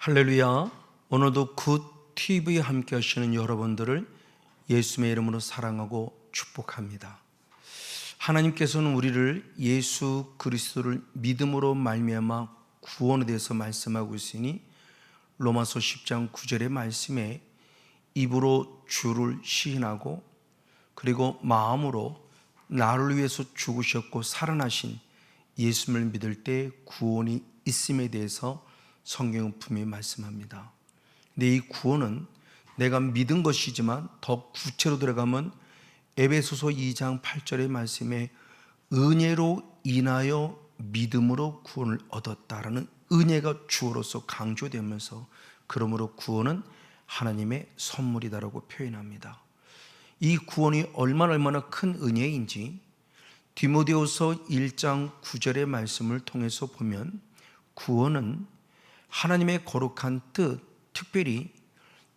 할렐루야. 오늘도 굿 TV에 함께 하시는 여러분들을 예수님의 이름으로 사랑하고 축복합니다. 하나님께서는 우리를 예수 그리스도를 믿음으로 말미암아 구원에 대해서 말씀하고 있으니 로마서 10장 9절의 말씀에 입으로 주를 시인하고 그리고 마음으로 나를 위해서 죽으셨고 살아나신 예수님을 믿을 때 구원이 있음에 대해서 성경은 분명히 말씀합니다. 근데 이 구원은 내가 믿은 것이지만 더 구체로 들어가면 에베소서 2장 8절의 말씀에 은혜로 인하여 믿음으로 구원을 얻었다라는 은혜가 주어로서 강조되면서 그러므로 구원은 하나님의 선물이다라고 표현합니다. 이 구원이 얼마나 큰 은혜인지 디모데후서 1장 9절의 말씀을 통해서 보면 구원은 하나님의 거룩한 뜻, 특별히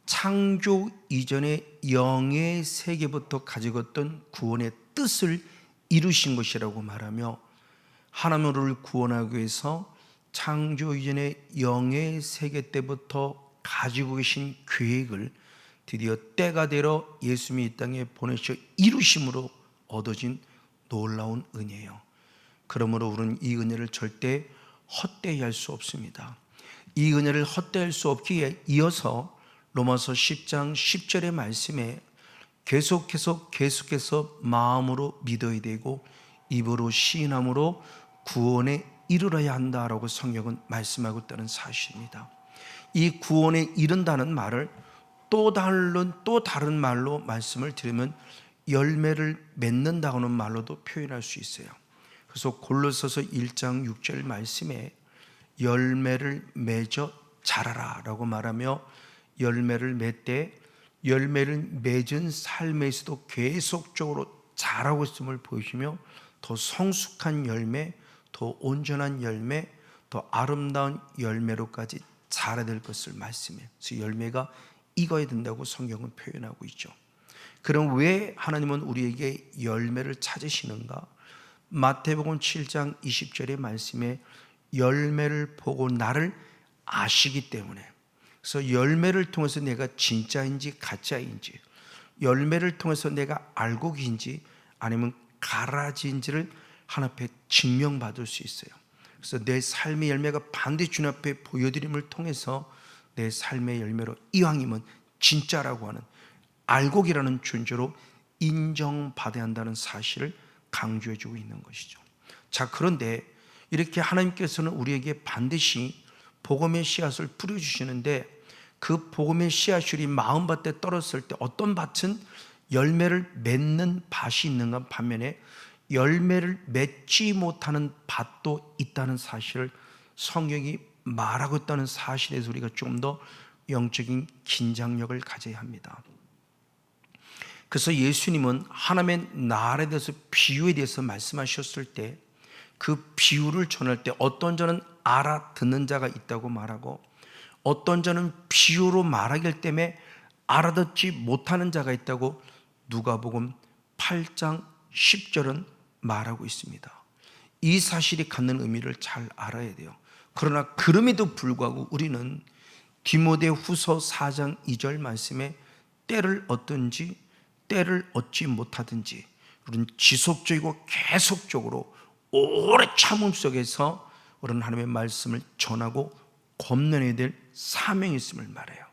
창조 이전의 영의 세계부터 가지고 있던 구원의 뜻을 이루신 것이라고 말하며 하나님을 구원하기 위해서 창조 이전의 영의 세계 때부터 가지고 계신 계획을 드디어 때가 되어 예수님이 이 땅에 보내셔 이루심으로 얻어진 놀라운 은혜예요. 그러므로 우리는 이 은혜를 절대 헛되이 할 수 없습니다. 이 은혜를 헛되이 수 없기에 이어서 로마서 10장 10절의 말씀에 계속해서 마음으로 믿어야 되고 입으로 시인함으로 구원에 이르러야 한다라고 성경은 말씀하고 있다는 사실입니다. 이 구원에 이른다는 말을 또 다른 말로 말씀을 드리면 열매를 맺는다는 말로도 표현할 수 있어요. 그래서 골로새서 1장 6절 말씀에 열매를 맺어 자라라 라고 말하며 열매를 맺되 열매를 맺은 삶에서도 계속적으로 자라고 있음을 보이시며 더 성숙한 열매, 더 온전한 열매, 더 아름다운 열매로까지 자라야 될 것을 말씀해요. 그래서 열매가 익어야 된다고 성경은 표현하고 있죠. 그럼 왜 하나님은 우리에게 열매를 찾으시는가? 마태복음 7장 20절의 말씀에 열매를 보고 나를 아시기 때문에, 그래서 열매를 통해서 내가 진짜인지 가짜인지, 열매를 통해서 내가 알곡인지 아니면 가라지인지를 하나님 앞에 증명받을 수 있어요. 그래서 내 삶의 열매가 반드시 주님 앞에 보여드림을 통해서 내 삶의 열매로 이왕이면 진짜라고 하는 알곡이라는 존재로 인정받아야 한다는 사실을 강조해주고 있는 것이죠. 자, 그런데 이렇게 하나님께서는 우리에게 반드시 복음의 씨앗을 뿌려주시는데 그 복음의 씨앗이 마음밭에 떨어졌을 때 어떤 밭은 열매를 맺는 밭이 있는가 반면에 열매를 맺지 못하는 밭도 있다는 사실을 성경이 말하고 있다는 사실에서 우리가 조금 더 영적인 긴장력을 가져야 합니다. 그래서 예수님은 하나님의 나라에 대해서 비유에 대해서 말씀하셨을 때 그 비유를 전할 때 어떤 자는 알아듣는 자가 있다고 말하고 어떤 자는 비유로 말하기 때문에 알아듣지 못하는 자가 있다고 누가복음 8장 10절은 말하고 있습니다. 이 사실이 갖는 의미를 잘 알아야 돼요. 그러나 그럼에도 불구하고 우리는 디모데후서 4장 2절 말씀에 때를 얻든지 때를 얻지 못하든지 우리는 지속적이고 계속적으로 오래 참음 속에서 우리는 하나님의 말씀을 전하고 권면해야 될 사명이 있음을 말해요.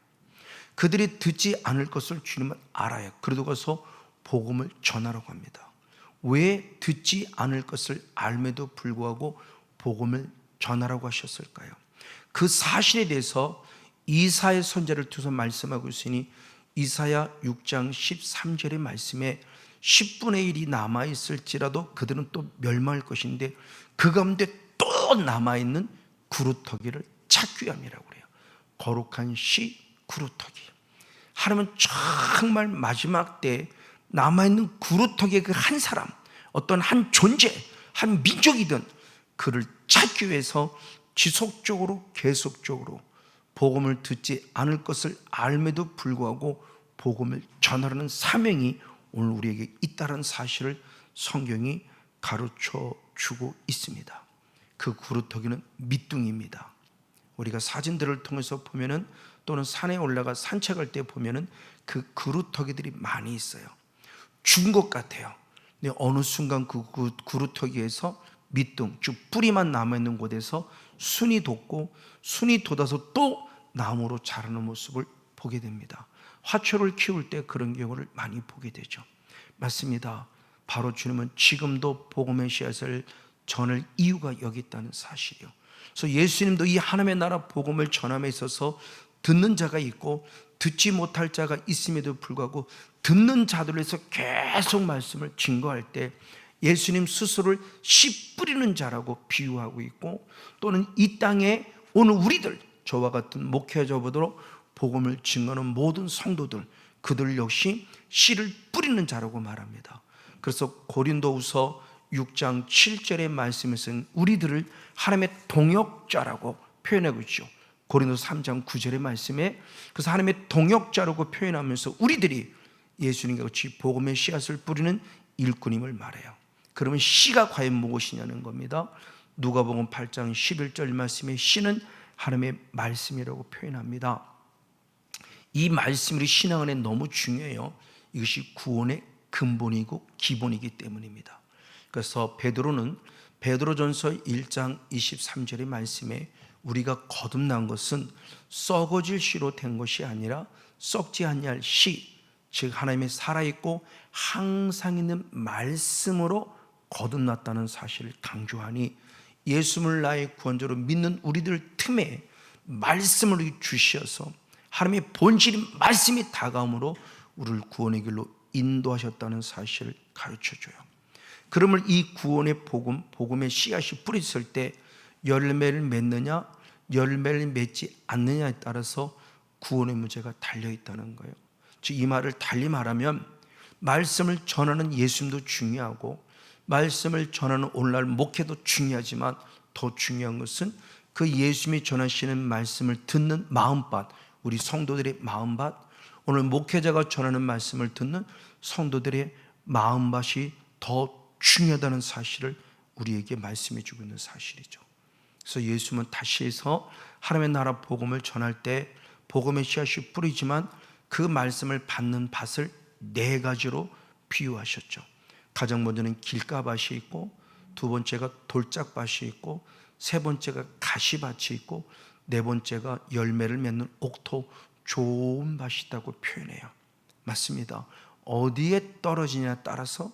그들이 듣지 않을 것을 주님은 알아요. 그래도 가서 복음을 전하라고 합니다. 왜 듣지 않을 것을 알매도 불구하고 복음을 전하라고 하셨을까요? 그 사실에 대해서 이사야 선지자를 통해서 말씀하고 있으니 이사야 6장 13절의 말씀에 10분의 1이 남아있을지라도 그들은 또 멸망할 것인데 그 가운데 또 남아있는 구루터기를 찾기 위함이라고 그래요. 거룩한 씨 구루터기. 하나님은 정말 마지막 때 남아있는 구루터기의 그 한 사람, 어떤 한 존재, 한 민족이든 그를 찾기 위해서 지속적으로 계속적으로 복음을 듣지 않을 것을 알매도 불구하고 복음을 전하라는 사명이 오늘 우리에게 있다는 사실을 성경이 가르쳐 주고 있습니다. 그 구루터기는 밑둥입니다. 우리가 사진들을 통해서 보면은, 또는 산에 올라가 산책할 때 보면은 그 그루터기들이 많이 있어요. 죽은 것 같아요. 근데 어느 순간 그 그루터기에서 밑둥, 즉 뿌리만 남아있는 곳에서 순이 돋고, 순이 돋아서 또 나무로 자라는 모습을 보게 됩니다. 화초를 키울 때 그런 경우를 많이 보게 되죠. 맞습니다. 바로 주님은 지금도 복음의 씨앗을 전할 이유가 여기 있다는 사실이요. 그래서 예수님도 이 하나님의 나라 복음을 전함에 있어서 듣는 자가 있고 듣지 못할 자가 있음에도 불구하고 듣는 자들을 위해서 계속 말씀을 증거할 때 예수님 스스로를 씨 뿌리는 자라고 비유하고 있고, 또는 이 땅에 오늘 우리들, 저와 같은 목회자보다도 복음을 증거하는 모든 성도들, 그들 역시 씨를 뿌리는 자라고 말합니다. 그래서 고린도후서 6장 7절의 말씀에서는 우리들을 하나님의 동역자라고 표현하고 있죠. 고린도서 3장 9절의 말씀에, 그래서 하나님의 동역자라고 표현하면서 우리들이 예수님과 같이 복음의 씨앗을 뿌리는 일꾼임을 말해요. 그러면 씨가 과연 무엇이냐는 겁니다. 누가복음 8장 11절 말씀에 씨는 하나님의 말씀이라고 표현합니다. 이 말씀이 우리 신앙 안에 너무 중요해요. 이것이 구원의 근본이고 기본이기 때문입니다. 그래서 베드로전서 1장 23절의 말씀에 우리가 거듭난 것은 썩어질 씨로 된 것이 아니라 썩지 아니할 씨, 즉 하나님의 살아있고 항상 있는 말씀으로 거듭났다는 사실을 강조하니, 예수를 나의 구원자로 믿는 우리들 틈에 말씀을 주셔서 하나님의 본질인 말씀이 다가옴으로 우리를 구원의 길로 인도하셨다는 사실을 가르쳐줘요. 그러면 이 구원의 복음의 씨앗이 뿌려졌을 때 열매를 맺느냐 열매를 맺지 않느냐에 따라서 구원의 문제가 달려있다는 거예요. 즉 이 말을 달리 말하면, 말씀을 전하는 예수님도 중요하고 말씀을 전하는 오늘날 목회도 중요하지만 더 중요한 것은 그 예수님이 전하시는 말씀을 듣는 마음밭, 우리 성도들의 마음밭, 오늘 목회자가 전하는 말씀을 듣는 성도들의 마음밭이 더 중요하다는 사실을 우리에게 말씀해 주고 있는 사실이죠. 그래서 예수님은 다시 해서 하나님의 나라 복음을 전할 때 복음의 씨앗이 뿌리지만 그 말씀을 받는 밭을 네 가지로 비유하셨죠. 가장 먼저는 길가밭이 있고, 두 번째가 돌짝밭이 있고, 세 번째가 가시밭이 있고, 네 번째가 열매를 맺는 옥토 좋은 밭이 있다고 표현해요. 맞습니다. 어디에 떨어지냐에 따라서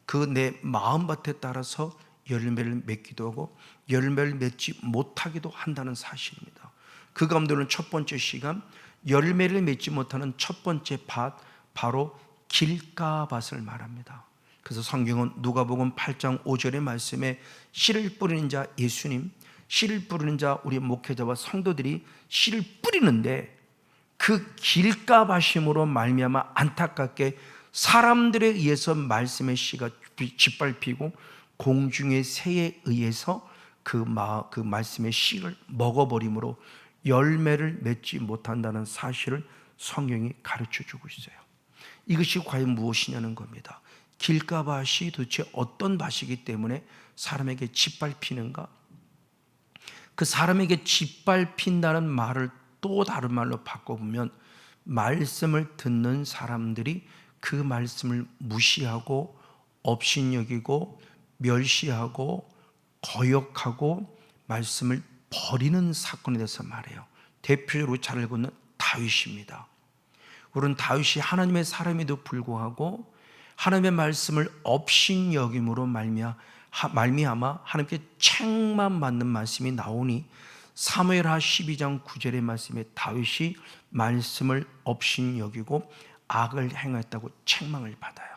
그 내 마음밭에 따라서 열매를 맺기도 하고 열매를 맺지 못하기도 한다는 사실입니다. 그 가운데는 첫 번째 시간, 열매를 맺지 못하는 첫 번째 밭, 바로 길가밭을 말합니다. 그래서 성경은 누가복음 8장 5절의 말씀에 씨를 뿌리는 자 예수님, 씨를 뿌리는 자 우리 목회자와 성도들이 씨를 뿌리는데, 그 길가밭임으로 말미암아 안타깝게 사람들에 의해서 말씀의 씨가 짓밟히고 공중의 새에 의해서 그 말씀의 씨를 먹어버림으로 열매를 맺지 못한다는 사실을 성경이 가르쳐주고 있어요. 이것이 과연 무엇이냐는 겁니다. 길가밭이 도대체 어떤 밭이기 때문에 사람에게 짓밟히는가? 그 사람에게 짓밟힌다는 말을 또 다른 말로 바꿔보면, 말씀을 듣는 사람들이 그 말씀을 무시하고 업신여기고 멸시하고 거역하고 말씀을 버리는 사건에 대해서 말해요. 대표적으로 잘 알고 있는 다윗입니다. 우리는 다윗이 하나님의 사람에도 불구하고 하나님의 말씀을 업신여김으로 말미암아 하나님께 책만 받는 말씀이 나오니, 사무엘하 12장 9절의 말씀에 다윗이 말씀을 업신여기고 악을 행했다고 책망을 받아요.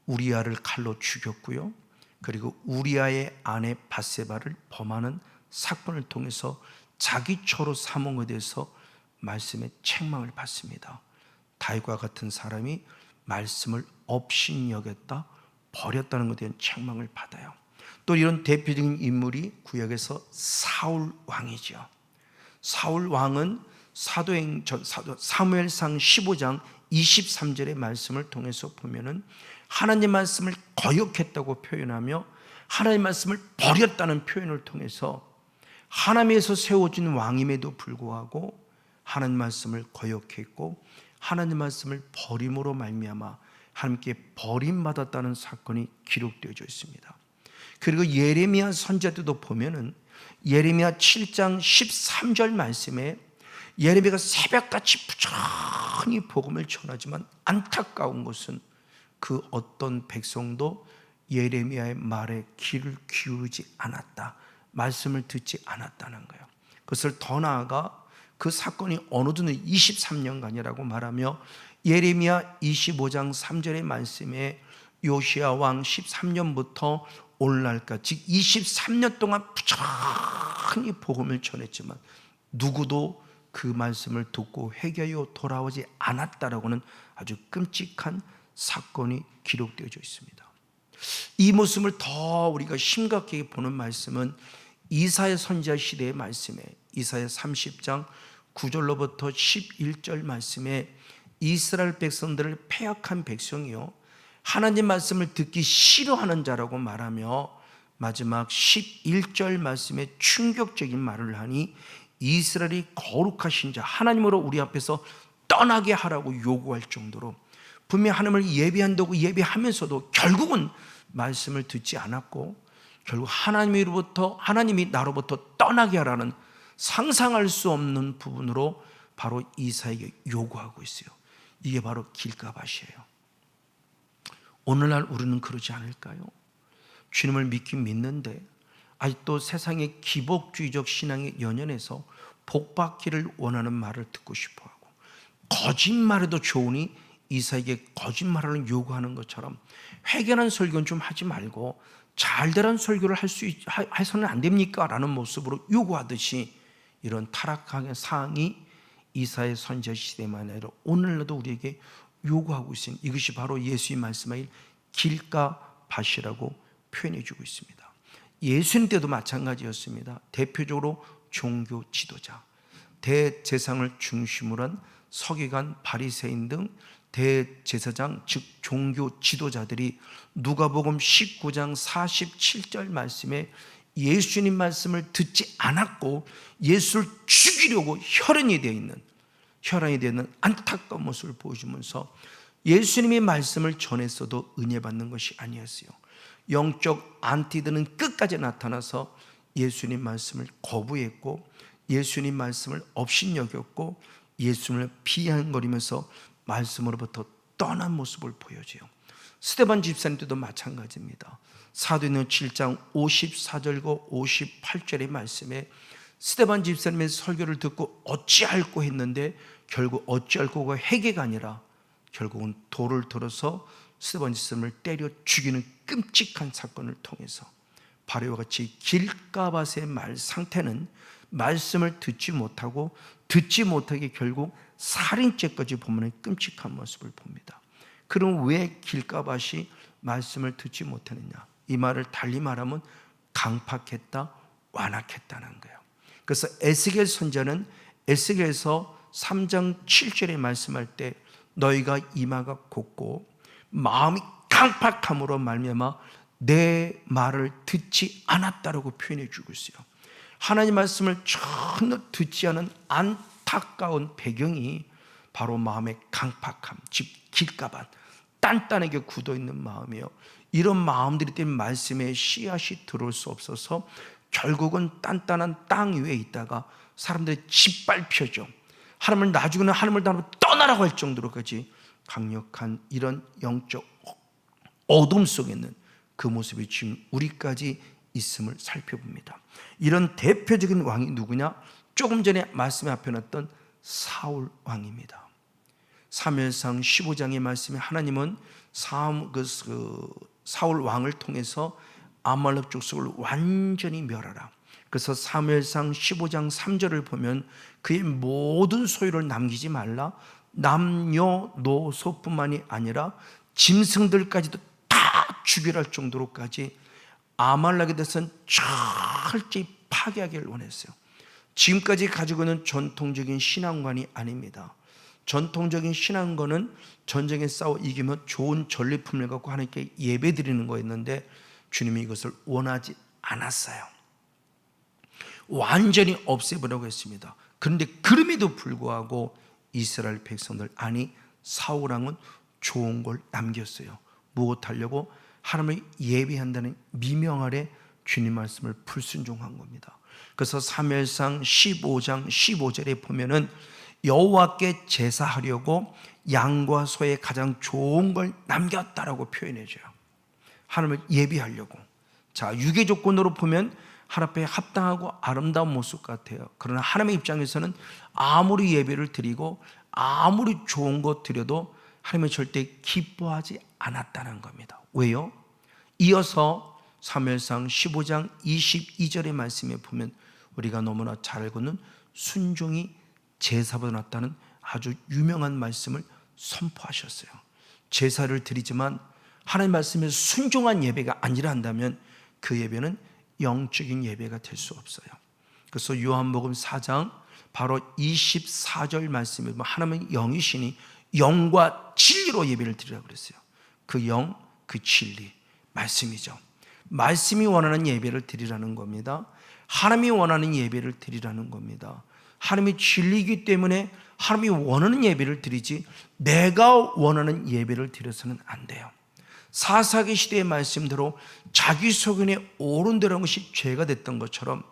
우리아를 칼로 죽였고요, 그리고 우리아의 아내 밧세바를 범하는 사건을 통해서 자기 처로 삼은 것에 대해서 말씀에 책망을 받습니다. 다윗과 같은 사람이 말씀을 업신여겼다, 버렸다는 것에 대한 책망을 받아요. 또 이런 대표적인 인물이 구약에서 사울 왕이죠. 사울 왕은 사무엘상 15장 23절의 말씀을 통해서 보면은 하나님 말씀을 거역했다고 표현하며 하나님 말씀을 버렸다는 표현을 통해서 하나님에서 세워진 왕임에도 불구하고 하나님 말씀을 거역했고 하나님 말씀을 버림으로 말미암아 하나님께 버림받았다는 사건이 기록되어져 있습니다. 그리고 예레미야 선지자도 보면은 예레미야 7장 13절 말씀에 예레미야가 새벽같이 부지런히 복음을 전하지만 안타까운 것은 그 어떤 백성도 예레미야의 말에 귀를 기울이지 않았다, 말씀을 듣지 않았다는 거예요. 그것을 더 나아가 그 사건이 어느덧 23년간이라고 말하며 예레미야 25장 3절의 말씀에 요시야 왕 13년부터 오늘날까지 즉 23년 동안 부지런히 복음을 전했지만 누구도 그 말씀을 듣고 회개하여 돌아오지 않았다라고는 아주 끔찍한 사건이 기록되어져 있습니다. 이 모습을 더 우리가 심각하게 보는 말씀은 이사야 선지자 시대의 말씀에 이사야 30장 9절로부터 11절 말씀에 이스라엘 백성들을 패역한 백성이요 하나님 말씀을 듣기 싫어하는 자라고 말하며 마지막 11절 말씀에 충격적인 말을 하니 이스라엘이 거룩하신 자 하나님으로 우리 앞에서 떠나게 하라고 요구할 정도로 분명히 하나님을 예배한다고 예배하면서도 결국은 말씀을 듣지 않았고 결국 하나님이 나로부터 떠나게 하라는 상상할 수 없는 부분으로 바로 이사에게 요구하고 있어요. 이게 바로 길가밭이에요. 오늘날 우리는 그러지 않을까요? 주님을 믿긴 믿는데 아직도 세상의 기복주의적 신앙에 연연해서 복받기를 원하는 말을 듣고 싶어하고 거짓말해도 좋으니 이사에게 거짓말을 요구하는 것처럼 회개하는 설교는 좀 하지 말고 잘되는 설교를 해서는 안 됩니까? 라는 모습으로 요구하듯이 이런 타락한 상황이 이사의 선지자 시대만 아니라 오늘날도 우리에게 요구하고 있으니 이것이 바로 예수의 말씀하신 길가밭이라고 표현해 주고 있습니다. 예수님 때도 마찬가지였습니다. 대표적으로 종교 지도자, 대제사장을 중심으로 한 서기관, 바리새인 등 대제사장 즉 종교 지도자들이 누가복음 19장 47절 말씀에 예수님 말씀을 듣지 않았고 예수를 죽이려고 혈안이 되어 있는 안타까운 모습을 보여주면서 예수님의 말씀을 전했어도 은혜 받는 것이 아니었어요. 영적 안티드는 끝까지 나타나서 예수님 말씀을 거부했고 예수님 말씀을 업신여겼고 예수님을 비아냥거리면서 말씀으로부터 떠난 모습을 보여줘요. 스데반 집사님 때도 마찬가지입니다. 사도행전 7장 54절과 58절의 말씀에 스데반 집사님의 설교를 듣고 어찌할꼬 했는데 결국 어찌할꼬가 회개가 아니라 결국은 돌을 들어서 스데반 집사님을 때려 죽이는 끔찍한 사건을 통해서 바로와 같이 길가밭의 상태는 말씀을 듣지 못하게 결국 살인죄까지 보면 끔찍한 모습을 봅니다. 그럼 왜 길가밭이 말씀을 듣지 못하느냐? 이 말을 달리 말하면 강팍했다, 완악했다는 거예요. 그래서 에스겔 선지자는 에스겔에서 3장 7절에 말씀할 때 너희가 이마가 곱고 마음이 강팍함으로 말미암아 내 말을 듣지 않았다라고 표현해 주고 있어요. 하나님 말씀을 전혀 듣지 않은 안타까운 배경이 바로 마음의 강팍함, 즉 길가밭, 단단하게 굳어있는 마음이에요. 이런 마음들이 때문에 말씀에 씨앗이 들어올 수 없어서 결국은 단단한 땅 위에 있다가 사람들이 짓밟혀져 하나님을 나중에는 하나님을 떠나라고 할 정도로까지 강력한 이런 영적 어둠 속에 있는 그 모습이 지금 우리까지 있음을 살펴봅니다. 이런 대표적인 왕이 누구냐? 조금 전에 말씀에 앞에 놨던 사울 왕입니다. 사무엘상 15장의 말씀에 하나님은 사울 왕을 통해서 아말렉 족속을 완전히 멸하라. 그래서 사무엘상 15장 3절을 보면 그의 모든 소유를 남기지 말라. 남녀노소뿐만이 아니라 짐승들까지도 다 죽이라 할 정도로까지 아말렉에 대해서는 철저히 파괴하기를 원했어요. 지금까지 가지고 있는 전통적인 신앙관이 아닙니다. 전통적인 신앙관은 전쟁에 싸워 이기면 좋은 전리품을 갖고 하나님께 예배드리는 거였는데 주님이 이것을 원하지 않았어요. 완전히 없애버리려고 했습니다. 그런데 그럼에도 불구하고 이스라엘 백성들, 아니 사울왕은 좋은 걸 남겼어요. 무엇하려고? 하나님을 예배한다는 미명 아래 주님 말씀을 불순종한 겁니다. 그래서 사무엘상 15장 15절에 보면은 여호와께 제사하려고 양과 소의 가장 좋은 걸 남겼다라고 표현해줘요. 하나님을 예배하려고. 자, 유괴 조건으로 보면 하나님 앞에 합당하고 아름다운 모습 같아요. 그러나 하나님의 입장에서는 아무리 예배를 드리고 아무리 좋은 것 드려도 하나님은 절대 기뻐하지 않았다는 겁니다. 왜요? 이어서 사무엘상 15장 22절의 말씀에 보면 우리가 너무나 잘 알고 있는 순종이 제사보다 낫다는 아주 유명한 말씀을 선포하셨어요. 제사를 드리지만 하나님 말씀에 순종한 예배가 아니라 한다면 그 예배는 영적인 예배가 될 수 없어요. 그래서 요한복음 4장 바로 24절 말씀에 보면 하나님은 영이시니 영과 진리로 예배를 드리라고 그랬어요. 그 영, 그 진리, 말씀이죠. 말씀이 원하는 예배를 드리라는 겁니다. 하나님이 원하는 예배를 드리라는 겁니다. 하나님이 진리이기 때문에 하나님이 원하는 예배를 드리지 내가 원하는 예배를 드려서는 안 돼요. 사사기 시대의 말씀대로 자기 소견에 옳은 대로 한 것이 죄가 됐던 것처럼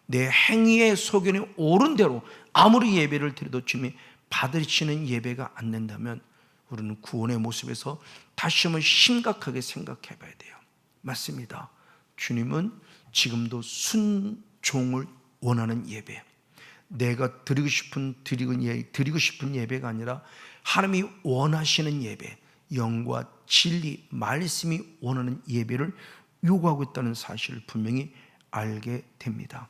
내 행위의 소견에 옳은 대로 아무리 예배를 드려도 주님이 받으시는 예배가 안 된다면 우리는 구원의 모습에서 다시 한번 심각하게 생각해 봐야 돼요. 맞습니다. 주님은 지금도 순종을 원하는 예배, 내가 드리고 싶은 예배가 아니라 하나님이 원하시는 예배, 영과 진리, 말씀이 원하는 예배를 요구하고 있다는 사실을 분명히 알게 됩니다.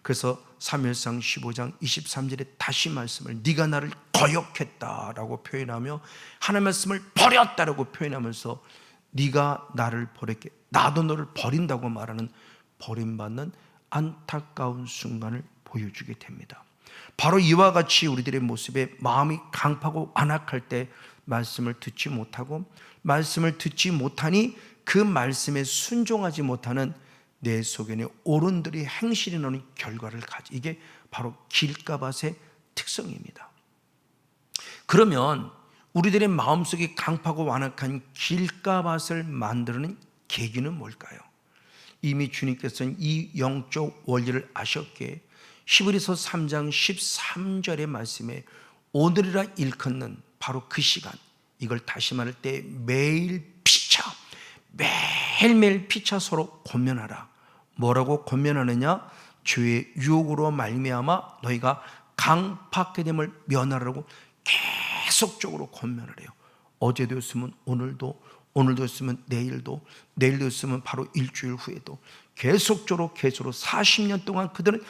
그래서 사무엘상 15장 23절에 다시 말씀을 네가 나를 거역했다라고 표현하며 하나님의 말씀을 버렸다라고 표현하면서 네가 나를 버렸게 나도 너를 버린다고 말하는 버림받는 안타까운 순간을 보여주게 됩니다. 바로 이와 같이 우리들의 모습에 마음이 강팍하고 완악할 때 말씀을 듣지 못하고 말씀을 듣지 못하니 그 말씀에 순종하지 못하는 내 소견에 옳은들이 행실이 나는 결과를 가지. 이게 바로 길가밭의 특성입니다. 그러면 우리들의 마음속에 강팍하고 완악한 길가밭을 만드는 계기는 뭘까요? 이미 주님께서는 이 영적 원리를 아셨기에 히브리서 3장 13절의 말씀에 오늘이라 일컫는 바로 그 시간, 이걸 다시 말할 때 매일 피차, 매일매일 피차 서로 권면하라. 뭐라고 권면하느냐? 죄의 유혹으로 말미암아 너희가 강팍하게 됨을 면하라고 계속적으로 권면을 해요. 어제도 였으면 오늘도, 오늘도 였으면 내일도, 내일도 였으면 바로 일주일 후에도 계속적으로 40년 동안 그들은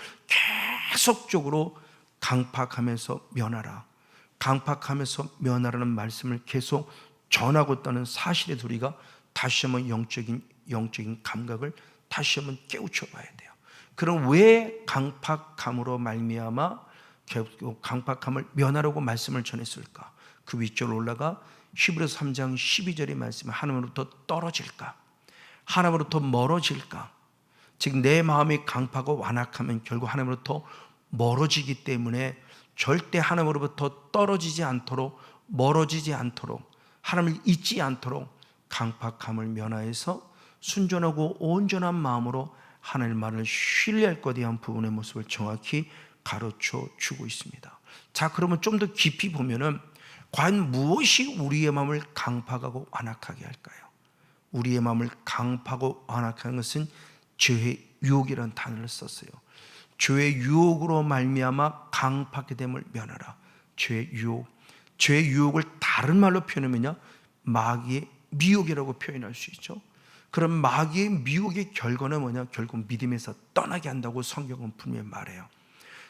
계속적으로 강팍하면서 면하라, 강팍하면서 면하라는 말씀을 계속 전하고 있다는 사실에 우리가 다시 한번 영적인 감각을 다시 한번 깨우쳐 봐야 돼요. 그럼 왜 강팍함으로 말미암아 결국 강팍함을 면하라고 말씀을 전했을까? 그 위쪽으로 올라가 히브리서 3장 12절의 말씀, 하나님으로부터 떨어질까? 하나님으로부터 멀어질까? 즉 내 마음이 강팍하고 완악하면 결국 하나님으로부터 멀어지기 때문에 절대 하나님으로부터 떨어지지 않도록, 멀어지지 않도록, 하나님을 잊지 않도록 강팍함을 면하여서 순전하고 온전한 마음으로 하나님 말을 신뢰할 것에 대한 부분의 모습을 정확히 가르쳐 주고 있습니다. 자, 그러면 좀 더 깊이 보면은 과연 무엇이 우리의 마음을 강팍하고 완악하게 할까요? 우리의 마음을 강팍하고 완악하는 것은 죄의 유혹이라는 단어를 썼어요. 죄의 유혹으로 말미암아 강팍하게 됨을 면하라. 죄의 유혹을 다른 말로 표현하면요, 마귀의 미혹이라고 표현할 수 있죠. 그럼 마귀의 미혹의 결과는 뭐냐? 결국 믿음에서 떠나게 한다고 성경은 분명히 말해요.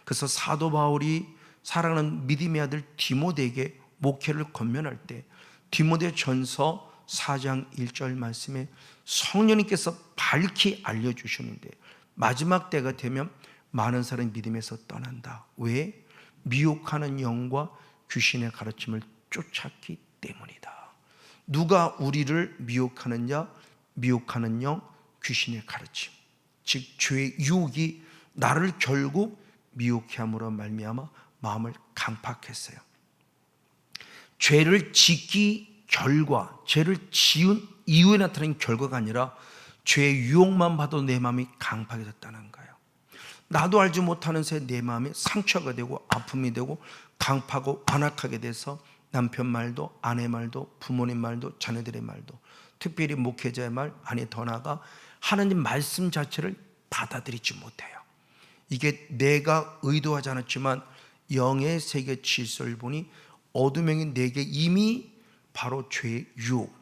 그래서 사도 바울이 사랑하는 믿음의 아들 디모데에게 목회를 권면할 때 디모데전서 4장 1절 말씀에 성령님께서 밝히 알려주시는데 마지막 때가 되면 많은 사람이 믿음에서 떠난다. 왜? 미혹하는 영과 귀신의 가르침을 쫓았기 때문이다. 누가 우리를 미혹하느냐? 미혹하는 영, 귀신의 가르침, 즉 죄의 유혹이 나를 결국 미혹해 함으로 말미암아 마음을 강팍했어요. 죄를 짓기 결과, 죄를 지은 이후에 나타나는 결과가 아니라 죄의 유혹만 봐도 내 마음이 강팍해졌다는 거예요. 나도 알지 못하는 새 내 마음이 상처가 되고 아픔이 되고 강팍하고 완악하게 돼서 남편 말도 아내 말도 부모님 말도 자녀들의 말도, 특별히 목회자의 말, 아니 더 나아가 하나님 말씀 자체를 받아들이지 못해요. 이게 내가 의도하지 않았지만 영의 세계 질서를 보니 어둠형인 내게 이미 바로 죄의 유혹,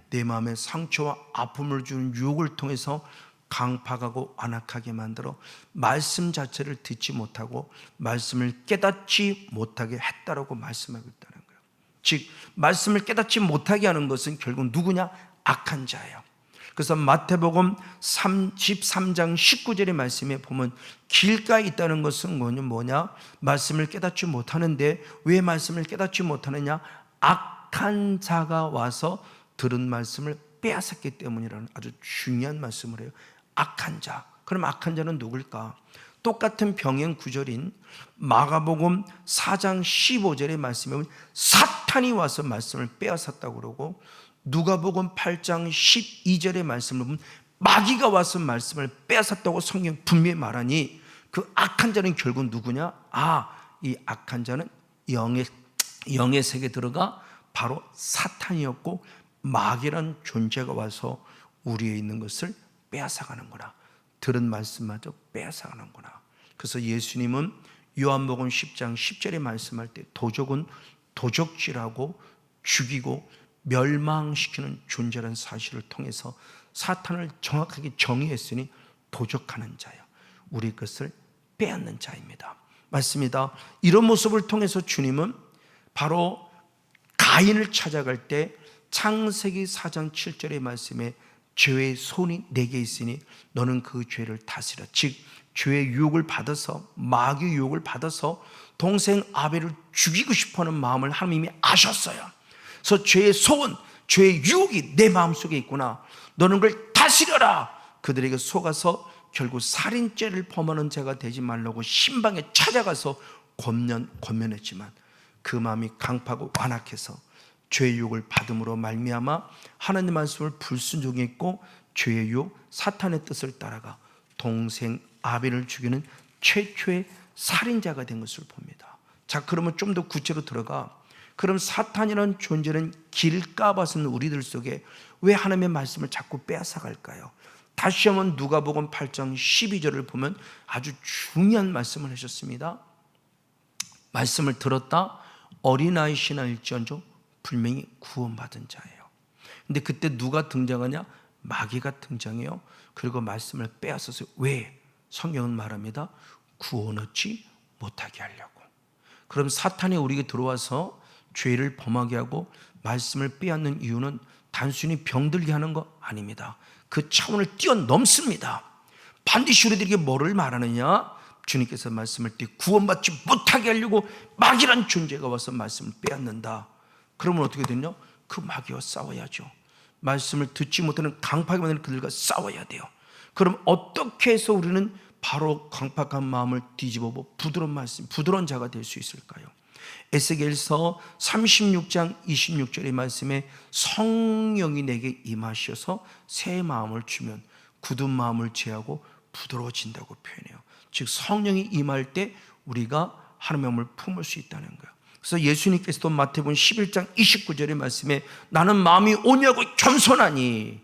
내 마음에 상처와 아픔을 주는 유혹을 통해서 강팍하고 완악하게 만들어 말씀 자체를 듣지 못하고 말씀을 깨닫지 못하게 했다라고 말씀하고 있다는 거예요. 즉 말씀을 깨닫지 못하게 하는 것은 결국 누구냐? 악한 자예요. 그래서 마태복음 33장 19절의 말씀에 보면 길가에 있다는 것은 뭐냐? 말씀을 깨닫지 못하는데 왜 말씀을 깨닫지 못하느냐? 악한 자가 와서 들은 말씀을 빼앗았기 때문이라는 아주 중요한 말씀을 해요. 악한 자. 그럼 악한 자는 누굴까? 똑같은 병행 구절인 마가복음 4장 15절의 말씀에 보면 사탄이 와서 말씀을 빼앗았다고 그러고, 누가복음 8장 12절의 말씀을 보면 마귀가 와서 말씀을 빼앗았다고 성경 분명히 말하니 그 악한 자는 결국 누구냐? 이 악한 자는 영의 세계에 들어가 바로 사탄이었고 마귀란 존재가 와서 우리에 있는 것을 빼앗아가는구나. 들은 말씀마저 빼앗아가는구나. 그래서 예수님은 요한복음 10장 10절에 말씀할 때 도적은 도적질하고 죽이고 멸망시키는 존재라는 사실을 통해서 사탄을 정확하게 정의했으니 도적하는 자야, 우리 것을 빼앗는 자입니다. 맞습니다. 이런 모습을 통해서 주님은 바로 가인을 찾아갈 때 창세기 4장 7절의 말씀에 죄의 손이 내게 있으니 너는 그 죄를 다스려. 즉 죄의 유혹을 받아서, 마귀 유혹을 받아서 동생 아벨을 죽이고 싶어하는 마음을 하나님이 아셨어요. 그래서 죄의 소원, 죄의 유혹이 내 마음속에 있구나, 너는 그걸 다스려라. 그들에게 속아서 결국 살인죄를 범하는 자가 되지 말라고 신방에 찾아가서 권면했지만 그 마음이 강팍하고 완악해서 죄의 유혹을 받음으로 말미암아 하나님 말씀을 불순종했고 죄의 유혹, 사탄의 뜻을 따라가 동생 아벨을 죽이는 최초의 살인자가 된 것을 봅니다. 자, 그러면 좀 더 구체로 들어가. 그럼 사탄이라는 존재는 길가벗은 우리들 속에 왜 하나님의 말씀을 자꾸 빼앗아갈까요? 다시 한번 누가복음 8장 12절을 보면 아주 중요한 말씀을 하셨습니다. 말씀을 들었다 어린아이 신앙일지언정 분명히 구원받은 자예요. 근데 그때 누가 등장하냐? 마귀가 등장해요. 그리고 말씀을 빼앗았어요. 왜? 성경은 말합니다. 구원 얻지 못하게 하려고. 그럼 사탄이 우리에게 들어와서 죄를 범하게 하고 말씀을 빼앗는 이유는 단순히 병들게 하는 거 아닙니다. 그 차원을 뛰어넘습니다. 반드시 우리들에게 뭐를 말하느냐? 주님께서 말씀을 때 구원받지 못하게 하려고 마귀란 존재가 와서 말씀을 빼앗는다. 그러면 어떻게 되냐? 그 마귀와 싸워야죠. 말씀을 듣지 못하는 강팍하게 만드는 그들과 싸워야 돼요. 그럼 어떻게 해서 우리는 바로 강팍한 마음을 뒤집어보 부드러운 말씀, 부드러운 자가 될 수 있을까요? 에스겔서 36장 26절의 말씀에 성령이 내게 임하셔서 새 마음을 주면 굳은 마음을 제하고 부드러워진다고 표현해요. 즉 성령이 임할 때 우리가 하나님의 마음을 품을 수 있다는 거예요. 그래서 예수님께서도 마태복음 11장 29절의 말씀에 나는 마음이 온유하고 겸손하니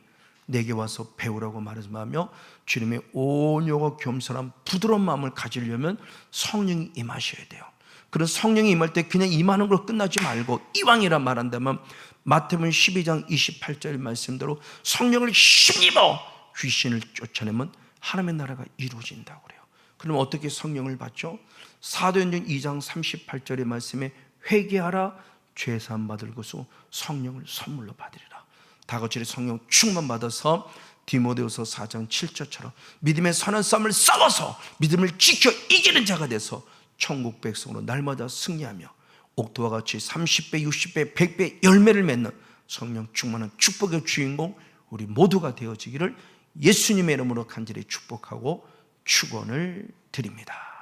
내게 와서 배우라고 말하며 주님의 온유하고 겸손한 부드러운 마음을 가지려면 성령이 임하셔야 돼요. 그런 성령이 임할 때 그냥 임하는 걸로 끝나지 말고 이왕이라 말한다면 마태복음 12장 28절의 말씀대로 성령을 힘입어 귀신을 쫓아내면 하나님의 나라가 이루어진다고 그래요. 그럼 어떻게 성령을 받죠? 사도행전 2장 38절의 말씀에 회개하라 죄사함 받을 것으로 성령을 선물로 받으리라. 다같이 성령 충만 받아서 디모데후서 4장 7절처럼 믿음의 선한 싸움을 싸워서 믿음을 지켜 이기는 자가 돼서 천국 백성으로 날마다 승리하며 옥토와 같이 30배, 60배, 100배 열매를 맺는 성령 충만한 축복의 주인공 우리 모두가 되어지기를 예수님의 이름으로 간절히 축복하고 축원을 드립니다.